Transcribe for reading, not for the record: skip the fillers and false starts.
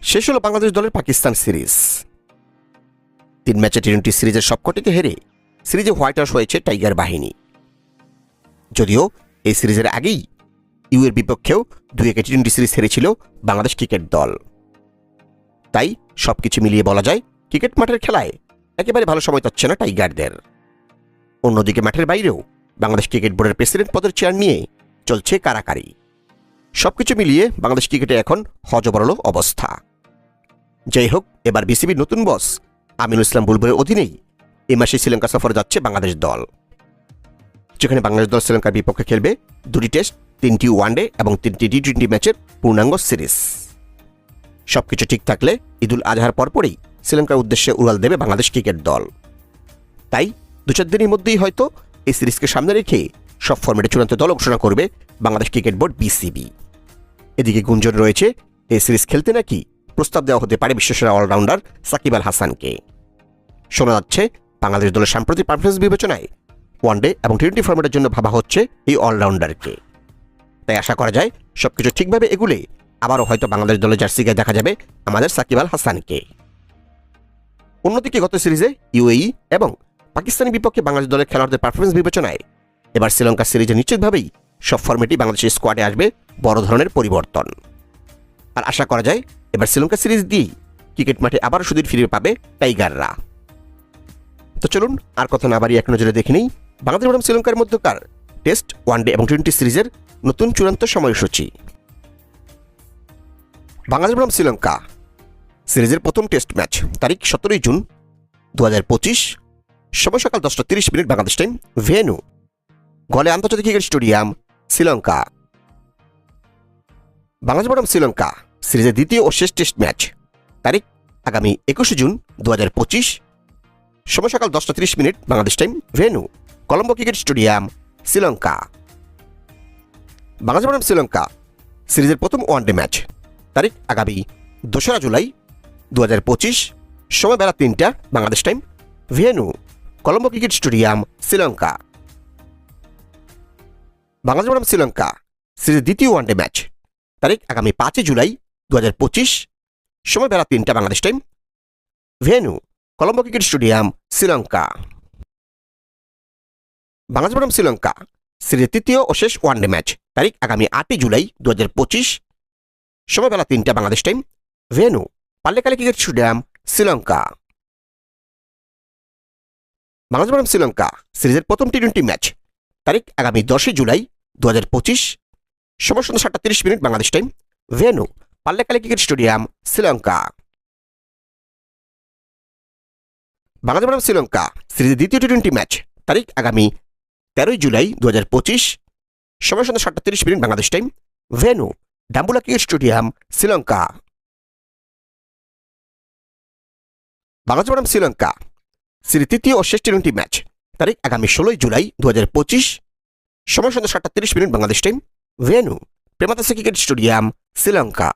শেষ হলো বাংলাদেশ দলের পাকিস্তান সিরিজ। 3 ম্যাচে টি-20 সিরিজের সবকটিতে হেরে সিরিজে হোয়াইট ওয়াশ হয়েছে টাইগার বাহিনী। যদিও এই সিরিজের আগেই ইউএর বিপক্ষেও 2-1 টি-20 সিরিজ হেরেছিল বাংলাদেশ ক্রিকেট দল। তাই সবকিছু মিলিয়ে বলা যায় ক্রিকেট মাঠের খেলায় একেবারে ভালো সময় যাচ্ছে না টাইগারদের। অন্যদিকে মাঠের বাইরেও বাংলাদেশ ক্রিকেট বোর্ডের প্রেসিডেন্ট পদের চেয়ার নিয়ে চলছে কারাকারি। সবকিছু মিলিয়ে বাংলাদেশ ক্রিকেটে এখন হযবরল অবস্থা। যাই হোক, এবার বিসিবির নতুন বস আমিনুল ইসলাম বুলবুলের অধীনেই এই মাসে শ্রীলঙ্কা সফরে যাচ্ছে বাংলাদেশ দল, যেখানে বাংলাদেশ দল শ্রীলঙ্কার বিপক্ষে খেলবে 2টি টেস্ট, 3টি ওয়ানডে এবং 3টি টি-20 ম্যাচের পূর্ণাঙ্গ সিরিজ। সবকিছু ঠিক থাকলে ঈদুল আজহার পরপরই শ্রীলঙ্কার উদ্দেশ্যে উড়াল দেবে বাংলাদেশ ক্রিকেট দল। তাই 2-4 দিনের মধ্যেই হয়তো এই সিরিজকে সামনে রেখে সব ফরম্যাটে চূড়ান্ত দল ঘোষণা করবে বাংলাদেশ ক্রিকেট বোর্ড বিসিবি। এদিকে গুঞ্জন রয়েছে এই সিরিজ খেলতে নাকি প্রস্তাব দেওয়া হতে পারে বিশ্বসেরা অলরাউন্ডার সাকিব আল হাসানকে। শোনা যাচ্ছে বাংলাদেশ দলের সাম্প্রতিক পারফরমেন্স বিবেচনায় ওয়ানডে এবং টি-20 ফরম্যাটের জন্য ভাবা হচ্ছে এই অলরাউন্ডারকে। তাই আশা করা যায় সবকিছু ঠিকভাবে এগুলে আবারও হয়তো বাংলাদেশ দলের জার্সি গায়ে দেখা যাবে আমাদের সাকিব আল হাসানকে। অন্যদিকে গত সিরিজে ইউএই এবং পাকিস্তানের বিপক্ষে বাংলাদেশ দলের খেলোয়াড়দের পারফরমেন্স বিবেচনায় এবার শ্রীলঙ্কা সিরিজে নিশ্চিতভাবেই সব ফরম্যাটই বাংলাদেশের স্কোয়াডে আসবে বড় ধরনের পরিবর্তন। আর আশা করা যায় এবার শ্রীলঙ্কা সিরিজ দিয়েই ক্রিকেট মাঠে আবার সুদিন ফিরে পাবে টাইগাররা। তো চলুন আর কথা না বাড়িয়ে এক নজরে দেখে নেই বাংলাদেশ বনাম শ্রীলঙ্কার মধ্যকার টেস্ট, ওয়ানডে এবং টি-20 সিরিজের নতুন চূড়ান্ত সময়সূচি। বাংলাদেশ বনাম শ্রীলঙ্কা সিরিজের প্রথম টেস্ট ম্যাচ তারিখ 17 জুন 2025, সময় সকাল 10:30 বাংলাদেশ টাইম, ভেন্যু গলে আন্তর্জাতিক ক্রিকেট স্টেডিয়াম, শ্রীলঙ্কা। বাংলাদেশ বনাম শ্রীলঙ্কা সিরিজের দ্বিতীয় ও শেষ টেস্ট ম্যাচ তারিখ আগামী 21 জুন 2025, সময় সকাল 10:30 Bangladesh time, venue Colombo cricket stadium, Sri Lanka. Bangladesh বনাম শ্রীলঙ্কা সিরিজের প্রথম ওয়ানডে ম্যাচ তারিখ আগামী 2রা জুলাই 2025, সময় বেলা 3টা Bangladesh time, venue Colombo cricket stadium, Sri Lanka. Bangladesh বনাম শ্রীলঙ্কা সিরিজের দ্বিতীয় ওয়ানডে ম্যাচ তারিখ আগামী 5 জুলাই 2025, সময় বেলা 3টা Bangladesh time, venue Colombo cricket stadium, Sri Lanka. Bangladesh বনাম শ্রীলঙ্কা সিরিজের তৃতীয় ও শেষ ওয়ানডে ম্যাচ তারিখ আগামী 8 জুলাই 2025, সময় বেলা 3টা Bangladesh time, venue Pallekele cricket stadium, Sri Lanka. Bangladesh বনাম শ্রীলঙ্কা সিরিজের প্রথম টি-20 ম্যাচ তারিখ আগামী 10 জুলাই 2025, সময় সন্ধ্যা 7:30 Bangladesh time, venue Pallekele cricket stadium, Sri Lanka. Bangladesh বনাম শ্রীলঙ্কা সিরিজের দ্বিতীয় টি-20 ম্যাচ তারিখ আগামী 13 জুলাই 2025, সময় সন্ধ্যা 7:30 Bangladesh time, venue Dambulla cricket stadium, Sri Lanka. Bangladesh বনাম শ্রীলঙ্কা সিরিজ তৃতীয় ও শেষ টি-20 ম্যাচ তারিখ আগামী 16 জুলাই 2025, সময় সন্ধ্যা 7:30 Bangladesh time, venue Premadasa cricket stadium, Sri Lanka.